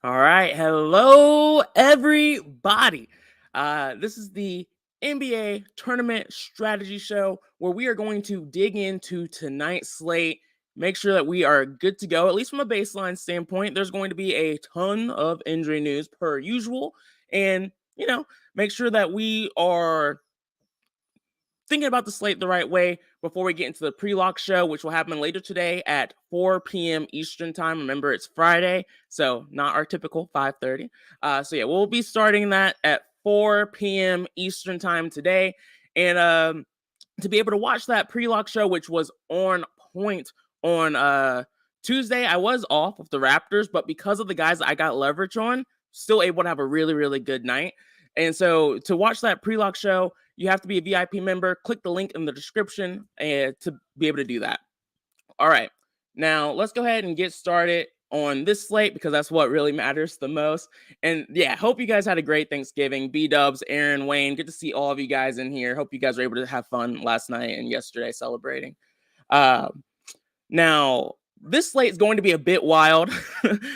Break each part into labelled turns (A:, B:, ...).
A: All right. Hello, everybody. This is the NBA Tournament Strategy Show where we are going to dig into tonight's slate, make sure that we are good to go, at least from a baseline standpoint. There's going to be a ton of injury news per usual. And, make sure that we are thinking about the slate the right way before we get into the pre-lock show, which will happen later today at 4 p.m. Eastern time. Remember, it's Friday, so not our typical 5:30. We'll be starting that at 4 p.m. Eastern time today. And to be able to watch that pre-lock show, which was on point on Tuesday, I was off with the Raptors, but because of the guys that I got leverage on, still able to have a really, really good night. And so to watch that pre-lock show, you have to be a VIP member. Click the link in the description to be able to do that. All right. Now, let's go ahead and get started on this slate because that's what really matters the most. And yeah, hope you guys had a great Thanksgiving. B-Dubs, Aaron, Wayne, good to see all of you guys in here. Hope you guys were able to have fun last night and yesterday celebrating. Now, this slate is going to be a bit wild.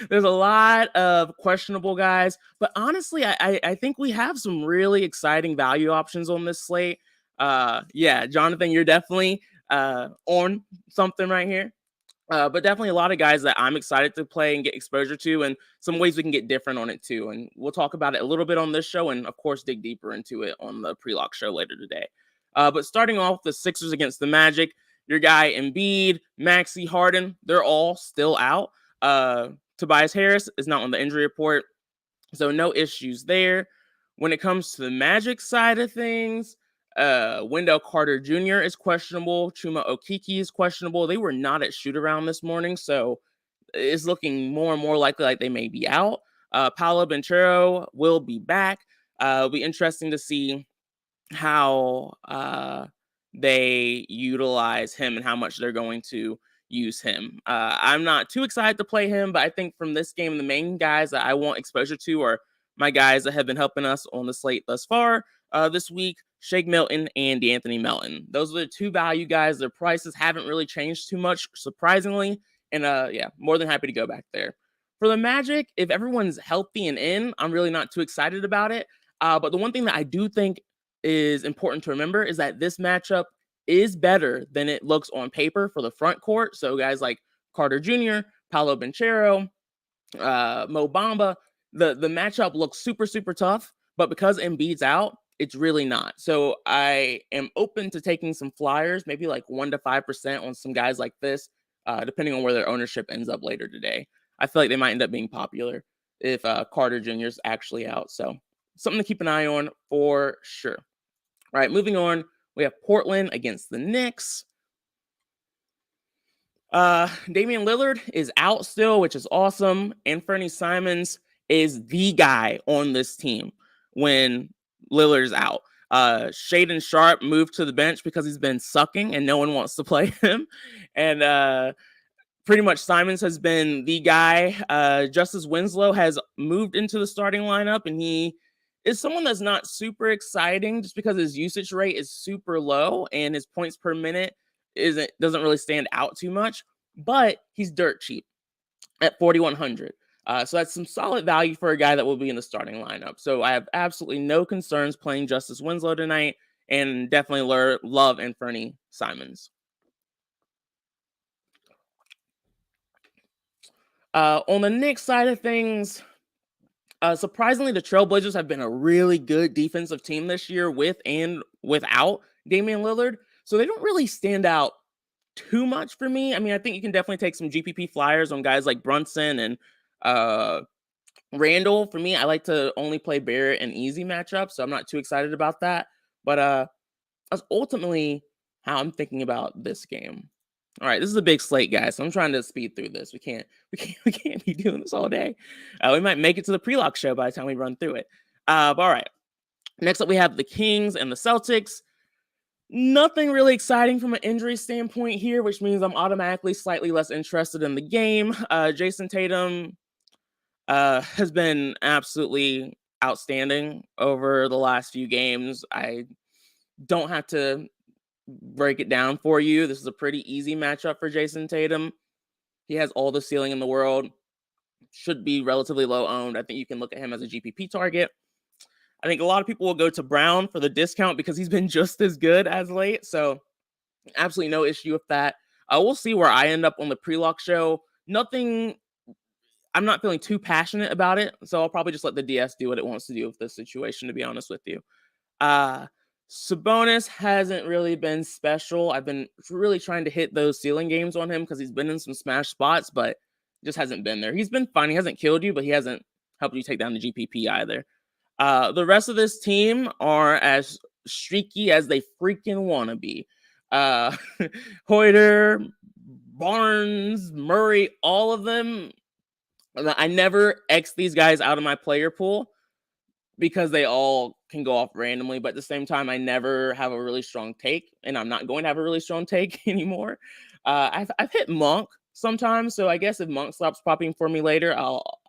A: There's a lot of questionable guys, but honestly, I think we have some really exciting value options on this slate. Jonathan, you're definitely on something right here. But definitely a lot of guys that I'm excited to play and get exposure to, and some ways we can get different on it too. And we'll talk about it a little bit on this show, and of course, dig deeper into it on the pre-lock show later today. But starting off, the Sixers against the Magic. Your guy Embiid, Maxey, Harden, they're all still out. Tobias Harris is not on the injury report, so no issues there. When it comes to the Magic side of things, Wendell Carter Jr. is questionable. Chuma Okeke is questionable. They were not at shoot-around this morning, so it's looking more and more likely like they may be out. Paolo Banchero will be back. It'll be interesting to see how they utilize him and how much they're going to use him. I'm not too excited to play him, but I think from this game, the main guys that I want exposure to are my guys that have been helping us on the slate thus far this week, Shake Milton and DeAnthony Melton. Those are the two value guys. Their prices haven't really changed too much, surprisingly. And more than happy to go back there. For the Magic, if everyone's healthy and in, I'm really not too excited about it. But the one thing that I do think is important to remember is that this matchup is better than it looks on paper for the front court. So guys like Carter Jr., Paolo Banchero, Mo Bamba, the matchup looks super, super tough. But because Embiid's out, it's really not. So I am open to taking some flyers, maybe like 1 to 5% on some guys like this, depending on where their ownership ends up later today. I feel like they might end up being popular if Carter Jr. is actually out. So something to keep an eye on for sure. All right, moving on. We have Portland against the Knicks. Damian Lillard is out still, which is awesome. Anthony Simons is the guy on this team when Lillard's out. Shaedon Sharpe moved to the bench because he's been sucking and no one wants to play him. And pretty much Simons has been the guy. Justice Winslow has moved into the starting lineup, and he is someone that's not super exciting just because his usage rate is super low and his points per minute doesn't really stand out too much, but he's dirt cheap at 4,100. So that's some solid value for a guy that will be in the starting lineup. So I have absolutely no concerns playing Justice Winslow tonight, and definitely love Anthony Simons. On the Knicks side of things, surprisingly, the Trailblazers have been a really good defensive team this year with and without Damian Lillard. So they don't really stand out too much for me. I mean, I think you can definitely take some GPP flyers on guys like Brunson and Randall. For me, I like to only play Barrett and easy matchups, so I'm not too excited about that. But that's ultimately how I'm thinking about this game. All right, this is a big slate, guys. So I'm trying to speed through this. We can't be doing this all day. We might make it to the pre-lock show by the time we run through it. All right. Next up, we have the Kings and the Celtics. Nothing really exciting from an injury standpoint here, which means I'm automatically slightly less interested in the game. Jason Tatum has been absolutely outstanding over the last few games. I don't have to break it down for you. This is a pretty easy matchup for Jason Tatum. He has all the ceiling in the world. should be relatively low owned. I think you can look at him as a GPP target. I think a lot of people will go to Brown for the discount because he's been just as good as late. So absolutely no issue with that. We'll see where I end up on the pre-lock show. I'm not feeling too passionate about it, so I'll probably just let the DS do what it wants to do with this situation, to be honest with you. Sabonis hasn't really been special. I've been really trying to hit those ceiling games on him because he's been in some smash spots, but just hasn't been there. He's been fine. He hasn't killed you, but he hasn't helped you take down the GPP either. The rest of this team are as streaky as they freaking want to be. Hoyter, Barnes, Murray, all of them. I never X these guys out of my player pool because they all can go off randomly. But at the same time, I never have a really strong take, and I'm not going to have a really strong take anymore. I've hit Monk sometimes, so I guess if Monk stops popping for me later,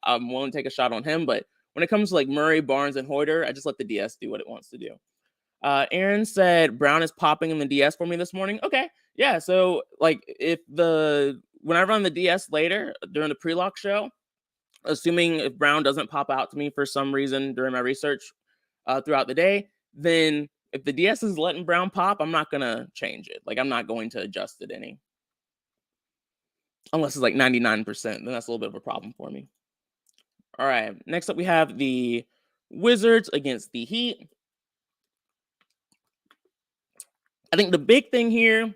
A: I'm willing to take a shot on him. But when it comes to like Murray, Barnes, and Hoyter, I just let the DS do what it wants to do. Aaron said Brown is popping in the DS for me this morning. Okay, yeah. So like when I run the DS later during the pre-lock show, assuming if Brown doesn't pop out to me for some reason during my research throughout the day, then if the DS is letting Brown pop, I'm not gonna change it. Like I'm not going to adjust it any, unless it's like 99%. Then that's a little bit of a problem for me. All right. Next up, we have the Wizards against the Heat. I think the big thing here,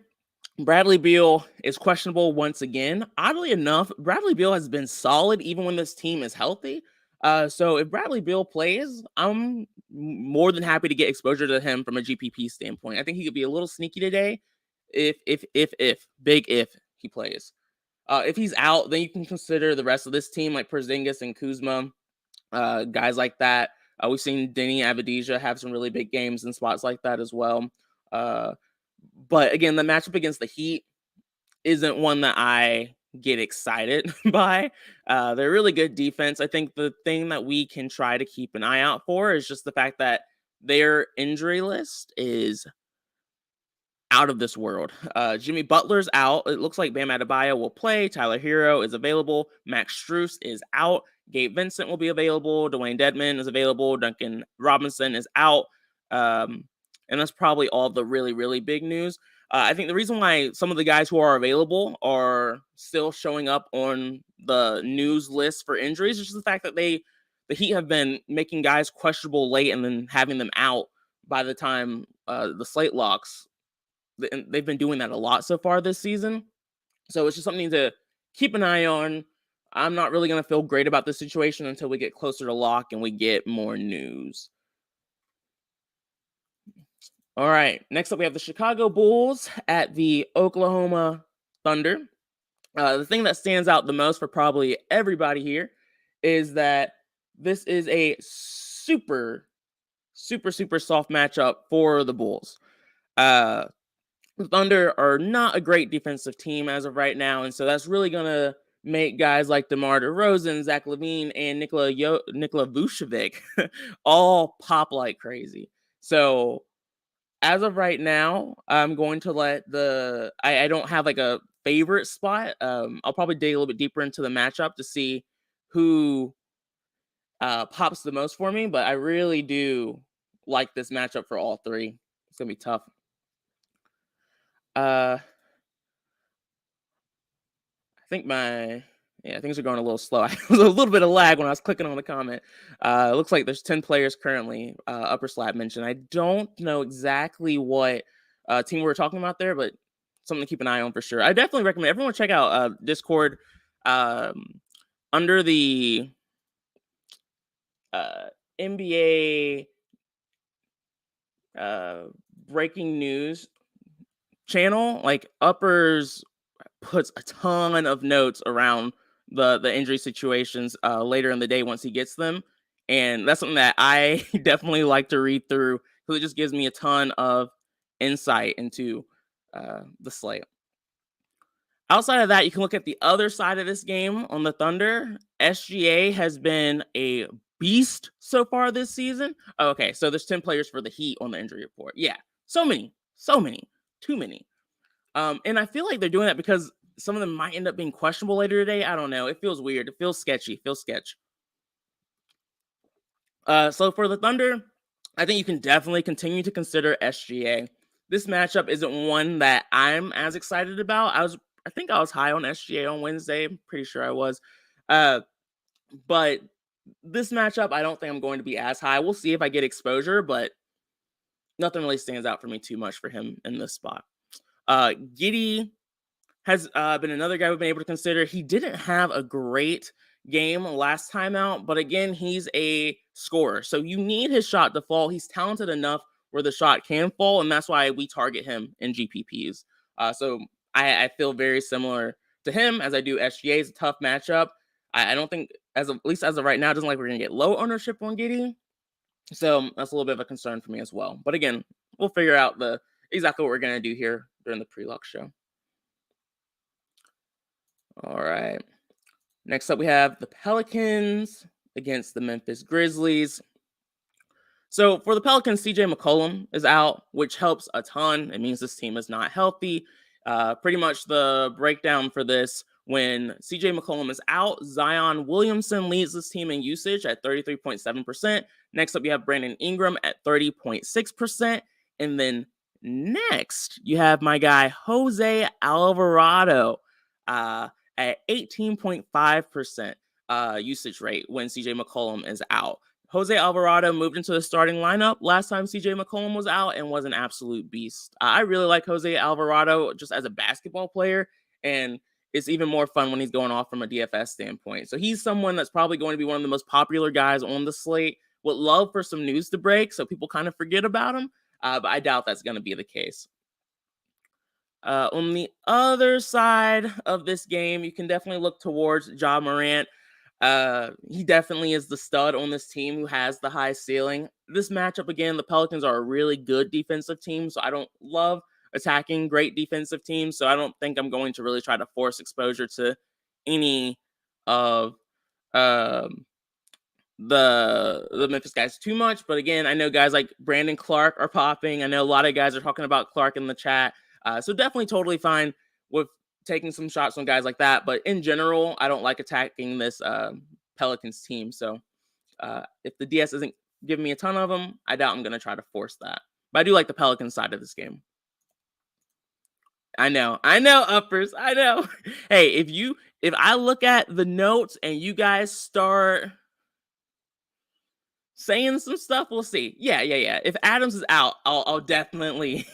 A: Bradley Beal is questionable once again. Oddly enough, Bradley Beal has been solid even when this team is healthy. So if Bradley Beal plays, I'm more than happy to get exposure to him from a GPP standpoint. I think he could be a little sneaky today if big if he plays. If he's out, then you can consider the rest of this team like Porzingis and Kuzma, guys like that. We've seen Denny Avdija have some really big games in spots like that as well. But again, the matchup against the Heat isn't one that I get excited by. They're really good defense. I think the thing that we can try to keep an eye out for is just the fact that their injury list is out of this world. Jimmy Butler's out. It looks like Bam Adebayo will play. Tyler Hero is available. Max Strus is out. Gabe Vincent will be available. Dwayne Dedmon is available. Duncan Robinson is out. And that's probably all the really, really big news. I think the reason why some of the guys who are available are still showing up on the news list for injuries is just the fact that the Heat have been making guys questionable late and then having them out by the time the slate locks. They've been doing that a lot so far this season. So it's just something to keep an eye on. I'm not really going to feel great about this situation until we get closer to lock and we get more news. All right. Next up, we have the Chicago Bulls at the Oklahoma Thunder. The thing that stands out the most for probably everybody here is that this is a super, super, super soft matchup for the Bulls. The Thunder are not a great defensive team as of right now, and so that's really going to make guys like DeMar DeRozan, Zach LaVine, and Nikola Vucevic all pop like crazy. So as of right now, I'm going to let I don't have like a favorite spot. I'll probably dig a little bit deeper into the matchup to see who pops the most for me, but I really do like this matchup for all three. It's going to be tough. I think things are going a little slow. It was a little bit of lag when I was clicking on the comment. It looks like there's 10 players currently, Upper Slab mentioned. I don't know exactly what team we were talking about there, but something to keep an eye on for sure. I definitely recommend everyone check out Discord under the NBA breaking news channel. Like Uppers puts a ton of notes around the injury situations later in the day once he gets them, and that's something that I definitely like to read through because it just gives me a ton of insight into the slate. Outside of that, you can look at the other side of this game on the Thunder. SGA has been a beast so far this season. Okay, so there's 10 players for the Heat on the injury report. Yeah, so many, too many. And I feel like they're doing that because some of them might end up being questionable later today. I don't know. It feels weird. It feels sketchy. It feels sketch. So for the Thunder, I think you can definitely continue to consider SGA. This matchup isn't one that I'm as excited about. I think I was high on SGA on Wednesday. I'm pretty sure I was. But this matchup, I don't think I'm going to be as high. We'll see if I get exposure, but nothing really stands out for me too much for him in this spot. Giddey has been another guy we've been able to consider. He didn't have a great game last time out, but again, he's a scorer. So you need his shot to fall. He's talented enough where the shot can fall, and that's why we target him in GPPs. So I feel very similar to him as I do SGA. It's a tough matchup. I don't think, at least as of right now, it doesn't like we're going to get low ownership on Giddey. So that's a little bit of a concern for me as well. But again, we'll figure out exactly what we're going to do here during the pre-luck show. All right. Next up, we have the Pelicans against the Memphis Grizzlies. So for the Pelicans, CJ McCollum is out, which helps a ton. It means this team is not healthy. Pretty much the breakdown for this, when CJ McCollum is out, Zion Williamson leads this team in usage at 33.7%. Next up, you have Brandon Ingram at 30.6%. And then next, you have my guy, Jose Alvarado, at 18.5% usage rate when CJ McCollum is out. Jose Alvarado moved into the starting lineup last time CJ McCollum was out and was an absolute beast. I really like Jose Alvarado just as a basketball player, and it's even more fun when he's going off from a DFS standpoint. So he's someone that's probably going to be one of the most popular guys on the slate. Would love for some news to break so people kind of forget about him, but I doubt that's going to be the case. On the other side of this game, you can definitely look towards Ja Morant. He definitely is the stud on this team who has the high ceiling. This matchup, again, the Pelicans are a really good defensive team, so I don't love attacking great defensive teams, so I don't think I'm going to really try to force exposure to any of the Memphis guys too much. But again, I know guys like Brandon Clark are popping. I know a lot of guys are talking about Clark in the chat. So definitely totally fine with taking some shots on guys like that. But in general, I don't like attacking this Pelicans team. So if the DS isn't giving me a ton of them, I doubt I'm going to try to force that. But I do like the Pelicans side of this game. I know, uppers. I know. Hey, if I look at the notes and you guys start saying some stuff, we'll see. Yeah. If Adams is out, I'll definitely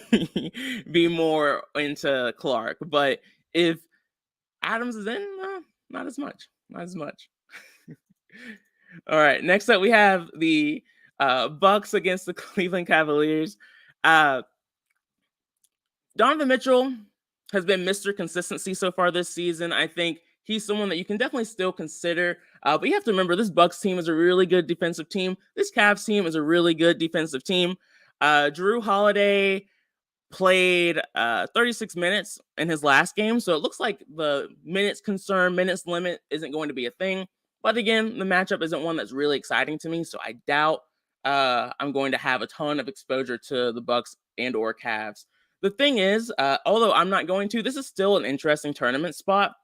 A: be more into Clark. But if Adams is in, not as much. All right. Next up, we have the Bucks against the Cleveland Cavaliers. Donovan Mitchell has been Mr. Consistency so far this season. I think he's someone that you can definitely still consider. But you have to remember, this Bucks team is a really good defensive team. This Cavs team is a really good defensive team. Jrue Holiday played 36 minutes in his last game, so it looks like the minutes limit isn't going to be a thing. But again, the matchup isn't one that's really exciting to me, so I doubt I'm going to have a ton of exposure to the Bucks and or Cavs. The thing is, although I'm not going to, this is still an interesting tournament spot.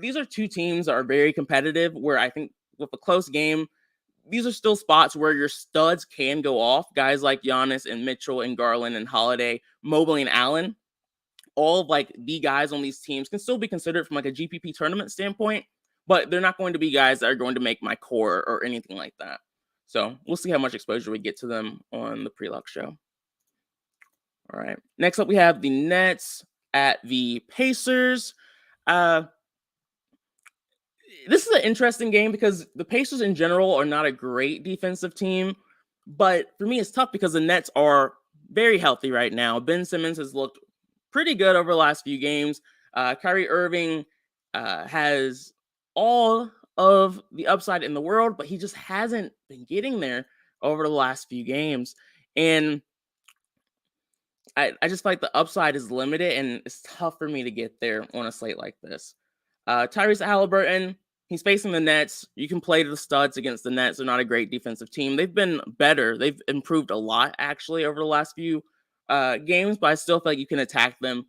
A: These are two teams that are very competitive, where I think with a close game, these are still spots where your studs can go off. Guys like Giannis and Mitchell and Garland and Holiday, Mobley and Allen, all of like the guys on these teams can still be considered from like a GPP tournament standpoint, but they're not going to be guys that are going to make my core or anything like that. So we'll see how much exposure we get to them on the pre-luck show. All right. Next up, we have the Nets at the Pacers. This is an interesting game because the Pacers in general are not a great defensive team. But for me, it's tough because the Nets are very healthy right now. Ben Simmons has looked pretty good over the last few games. Kyrie Irving has all of the upside in the world, but he just hasn't been getting there over the last few games. And I just feel like the upside is limited, and it's tough for me to get there on a slate like this. Tyrese Halliburton, he's facing the Nets. You can play the studs against the Nets. They're not a great defensive team. They've been better. They've improved a lot, actually, over the last few games, but I still feel like you can attack them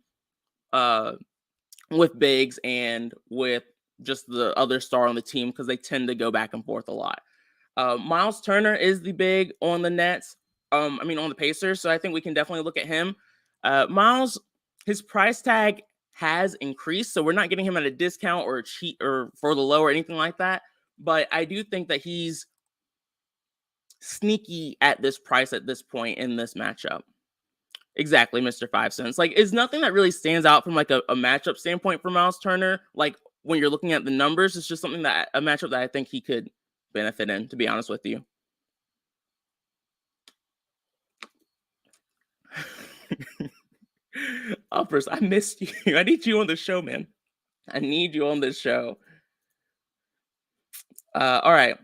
A: with bigs and with just the other star on the team because they tend to go back and forth a lot. Miles Turner is the big on the Nets. On the Pacers. So I think we can definitely look at him. Miles, his price tag has increased, so we're not getting him at a discount or a cheat or for the low or anything like that. But I do think that he's sneaky at this price at this point in this matchup. Exactly, Mr. 5 cents. Like, it's nothing that really stands out from like a matchup standpoint for Miles Turner. Like when you're looking at the numbers, it's just something that a matchup that I think he could benefit in, to be honest with you. Uppers, I missed you. I need you on the show, man. I need you on this show. All right.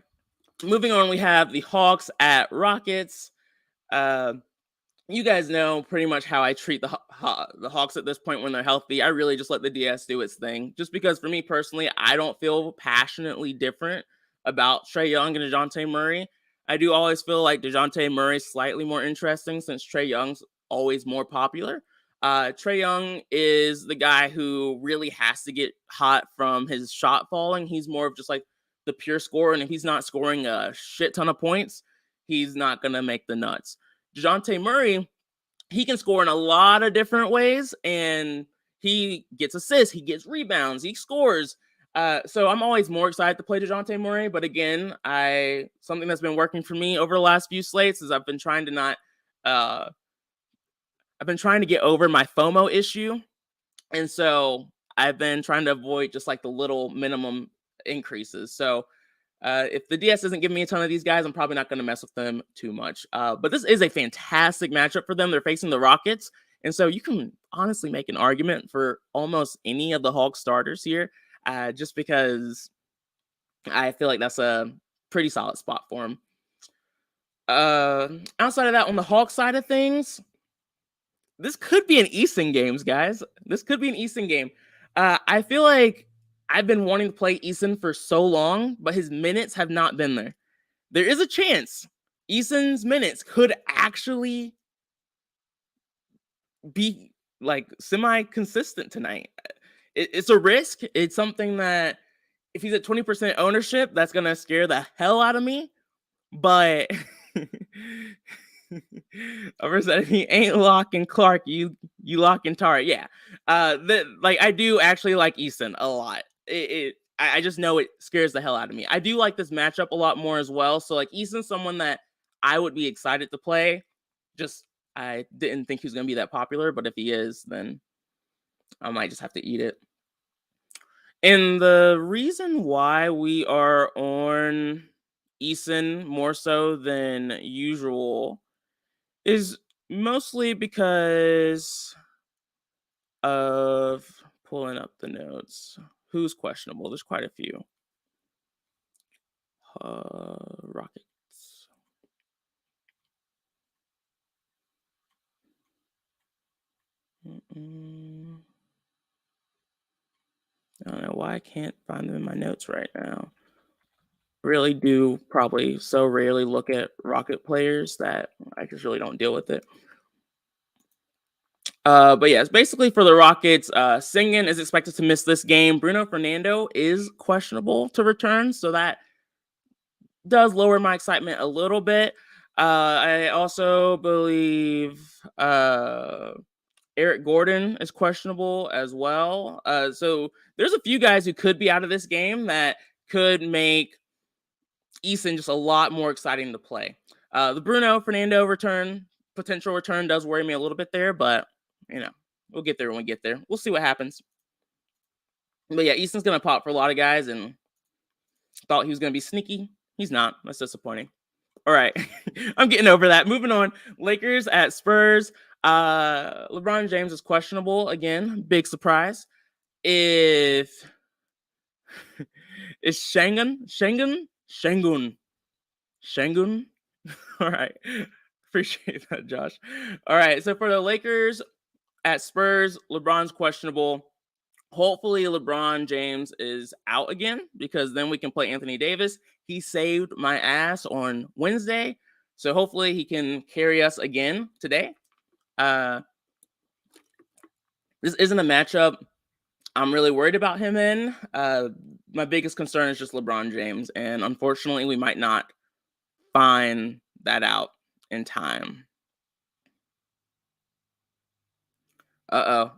A: Moving on, we have the Hawks at Rockets. You guys know pretty much how I treat the Hawks at this point when they're healthy. I really just let the DS do its thing. Just because for me personally, I don't feel passionately different about Trae Young and DeJounte Murray. I do always feel like DeJounte Murray is slightly more interesting since Trae Young's always more popular. Trae Young is the guy who really has to get hot from his shot falling. He's more of just like the pure scorer, and if he's not scoring a shit ton of points, he's not going to make the nuts. DeJounte Murray, he can score in a lot of different ways, and he gets assists, he gets rebounds, he scores. So I'm always more excited to play DeJounte Murray. But again, something that's been working for me over the last few slates is I've been trying to get over my FOMO issue. And so I've been trying to avoid just like the little minimum increases. So if the DS doesn't give me a ton of these guys, I'm probably not going to mess with them too much. But this is a fantastic matchup for them. They're facing the Rockets. And so you can honestly make an argument for almost any of the Hawks starters here, just because I feel like that's a pretty solid spot for them. Outside of that, on the Hawks side of things, this could be an Easton games, guys. This could be an Easton game. I feel like I've been wanting to play Easton for so long, but his minutes have not been there. There is a chance Easton's minutes could actually be like semi-consistent tonight. It's a risk. It's something that if he's at 20% ownership, that's going to scare the hell out of me. But if he ain't locking Clark, you locking Tara. Yeah. I do actually like Easton a lot. I just know it scares the hell out of me. I do like this matchup a lot more as well. So like Easton's someone that I would be excited to play. Just I didn't think he was going to be that popular, but if he is, then I might just have to eat it. And the reason why we are on Easton more so than usual is mostly because of pulling up the notes. Who's questionable? There's quite a few. Rockets. I don't know why I can't find them in my notes right now. Really do probably so rarely look at Rocket players that I just really don't deal with it. But yeah, it's basically for the Rockets. Sengun is expected to miss this game. Bruno Fernando is questionable to return, so that does lower my excitement a little bit. I also believe Eric Gordon is questionable as well. So there's a few guys who could be out of this game that could make Easton just a lot more exciting to play. The Bruno Fernando potential return does worry me a little bit there, but we'll get there when we get there. We'll see what happens. But yeah, Easton's going to pop for a lot of guys, and thought he was going to be sneaky. He's not. That's disappointing. All right. I'm getting over that. Moving on. Lakers at Spurs. LeBron James is questionable again. Big surprise. Is Shangun? All right. Appreciate that, Josh. All right. So for the Lakers at Spurs, LeBron's questionable. Hopefully LeBron James is out again, because then we can play Anthony Davis. He saved my ass on Wednesday, so hopefully he can carry us again today. This isn't a matchup I'm really worried about him in. My biggest concern is just LeBron James, and unfortunately, we might not find that out in time. Uh-oh.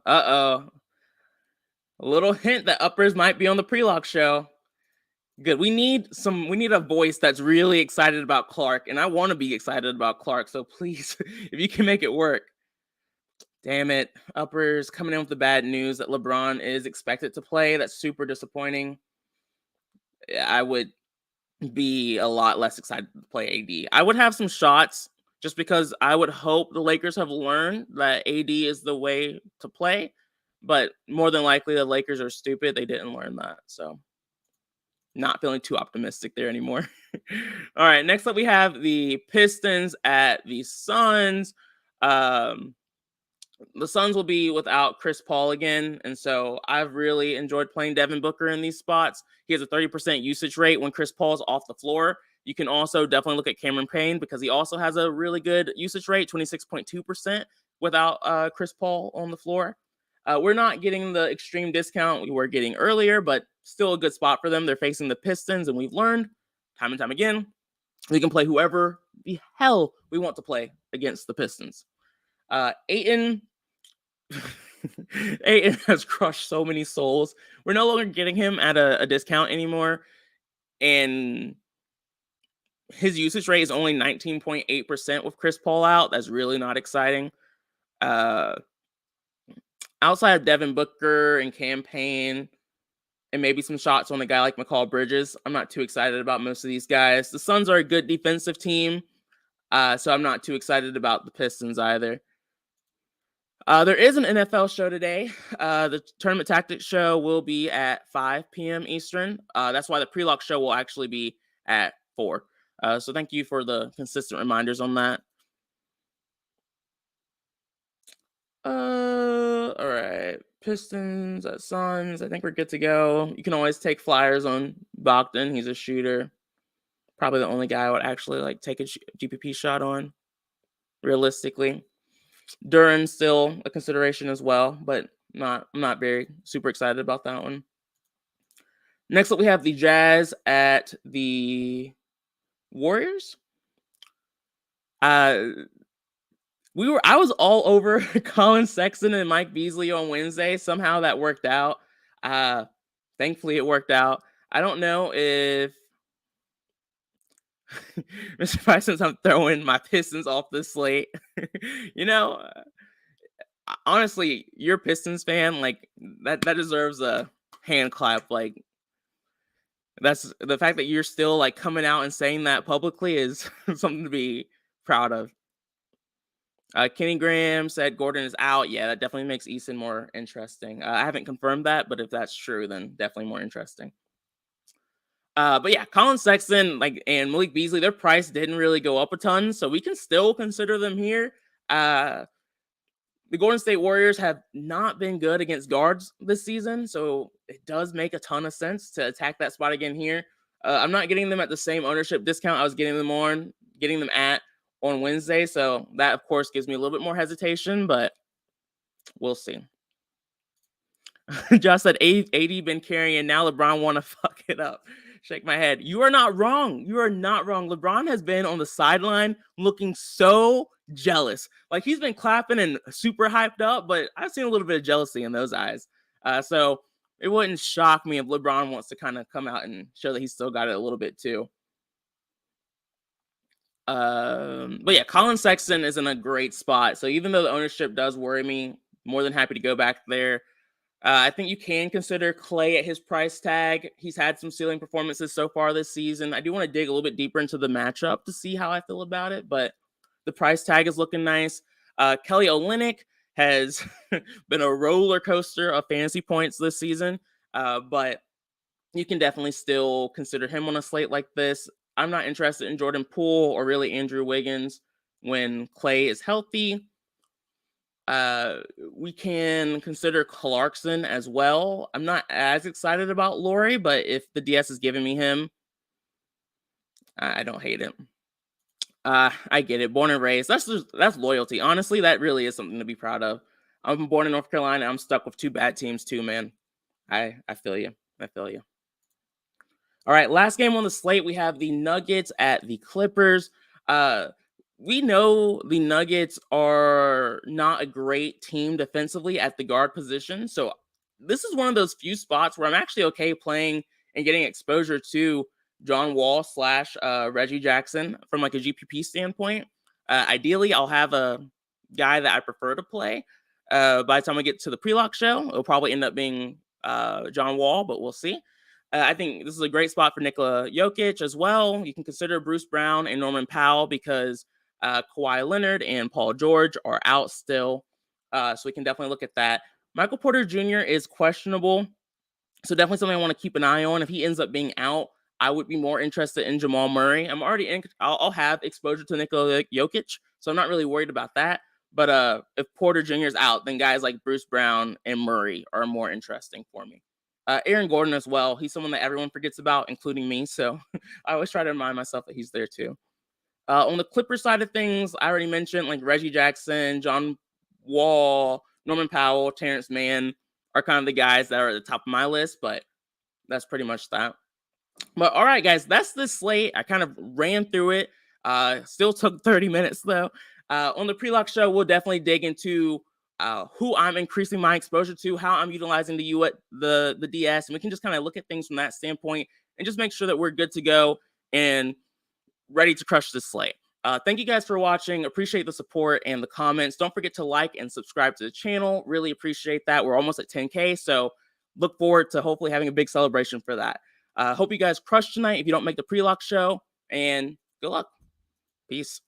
A: A little hint that uppers might be on the pre-lock show. Good. We need a voice that's really excited about Clark, and I want to be excited about Clark, so please, if you can make it work. Damn it. Uppers coming in with the bad news that LeBron is expected to play. That's super disappointing. I would be a lot less excited to play AD. I would have some shots just because I would hope the Lakers have learned that AD is the way to play, but more than likely the Lakers are stupid. They didn't learn that. So not feeling too optimistic there anymore. All right, next up we have the Pistons at the Suns. The Suns will be without Chris Paul again, and so I've really enjoyed playing Devin Booker in these spots. He has a 30% usage rate when Chris Paul's off the floor. You can also definitely look at Cameron Payne because he also has a really good usage rate, 26.2% without Chris Paul on the floor. We're not getting the extreme discount we were getting earlier, but still a good spot for them. They're facing the Pistons, and we've learned time and time again, we can play whoever the hell we want to play against the Pistons. Ayton has crushed so many souls. We're no longer getting him at a discount anymore, and his usage rate is only 19.8% with Chris Paul out. That's really not exciting. Outside of Devin Booker and Cam Payne, and maybe some shots on a guy like McCall Bridges, I'm not too excited about most of these guys. The Suns are a good defensive team, so I'm not too excited about the Pistons either. There is an NFL show today. The Tournament Tactics show will be at 5 p.m. Eastern. That's why the pre-lock show will actually be at 4. So thank you for the consistent reminders on that. All right. Pistons at Suns. I think we're good to go. You can always take flyers on Bogdan. He's a shooter. Probably the only guy I would actually take a GPP shot on, realistically. Duran's still a consideration as well, but I'm not very super excited about that one. Next up, we have the Jazz at the Warriors. I was all over Colin Sexton and Mike Beasley on Wednesday. Somehow that worked out. Thankfully, it worked out. I don't know if Mr. Price, since I'm throwing my Pistons off the slate. Honestly, you're a Pistons fan. That deserves a hand clap. That's the fact that you're still coming out and saying that publicly is something to be proud of. Kenny Graham said Gordon is out. Yeah, that definitely makes Eason more interesting. I haven't confirmed that, but if that's true, then definitely more interesting. But yeah, Colin Sexton and Malik Beasley, their price didn't really go up a ton, so we can still consider them here. The Golden State Warriors have not been good against guards this season, so it does make a ton of sense to attack that spot again here. I'm not getting them at the same ownership discount I was getting them at on Wednesday, so that of course gives me a little bit more hesitation, but we'll see. Josh said AD been carrying, now LeBron want to fuck it up. Shake my head. You are not wrong. You are not wrong. LeBron has been on the sideline looking so jealous. He's been clapping and super hyped up, but I've seen a little bit of jealousy in those eyes. So it wouldn't shock me if LeBron wants to kind of come out and show that he's still got it a little bit too. But yeah, Colin Sexton is in a great spot. So even though the ownership does worry me, more than happy to go back there. I think you can consider Clay at his price tag. He's had some ceiling performances so far this season. I do want to dig a little bit deeper into the matchup to see how I feel about it, but the price tag is looking nice. Kelly Olynyk has been a roller coaster of fantasy points this season, but you can definitely still consider him on a slate like this. I'm not interested in Jordan Poole or really Andrew Wiggins when Clay is healthy. We can consider Clarkson as well. I'm not as excited about Laurie, but if the DS is giving me him, I don't hate him. I get it. Born and raised. That's loyalty. Honestly, that really is something to be proud of. I'm born in North Carolina. I'm stuck with 2 bad teams too, man. I feel you. I feel you. All right, last game on the slate, we have the Nuggets at the Clippers. We know the Nuggets are not a great team defensively at the guard position. So this is one of those few spots where I'm actually okay playing and getting exposure to John Wall slash Reggie Jackson from like a GPP standpoint. Ideally, I'll have a guy that I prefer to play. By the time I get to the pre-lock show, it'll probably end up being John Wall, but we'll see. I think this is a great spot for Nikola Jokic as well. You can consider Bruce Brown and Norman Powell because Kawhi Leonard and Paul George are out still. So we can definitely look at that. Michael Porter Jr. is questionable. So definitely something I want to keep an eye on. If he ends up being out, I would be more interested in Jamal Murray. I'm already in. I'll have exposure to Nikola Jokic, so I'm not really worried about that. But if Porter Jr. is out, then guys like Bruce Brown and Murray are more interesting for me. Aaron Gordon as well. He's someone that everyone forgets about, including me. So I always try to remind myself that he's there too. On the Clippers side of things, I already mentioned like Reggie Jackson, John Wall, Norman Powell, Terrence Mann are kind of the guys that are at the top of my list, but that's pretty much that. But all right, guys, that's the slate. I kind of ran through it. Still took 30 minutes though. On the pre-lock show, we'll definitely dig into who I'm increasing my exposure to, how I'm utilizing the DS, and we can just kind of look at things from that standpoint and just make sure that we're good to go and ready to crush this slate. Thank you guys for watching. Appreciate the support and the comments. Don't forget to like and subscribe to the channel. Really appreciate that. We're almost at 10K, so look forward to hopefully having a big celebration for that. Hope you guys crush tonight if you don't make the pre-lock show, and good luck. Peace.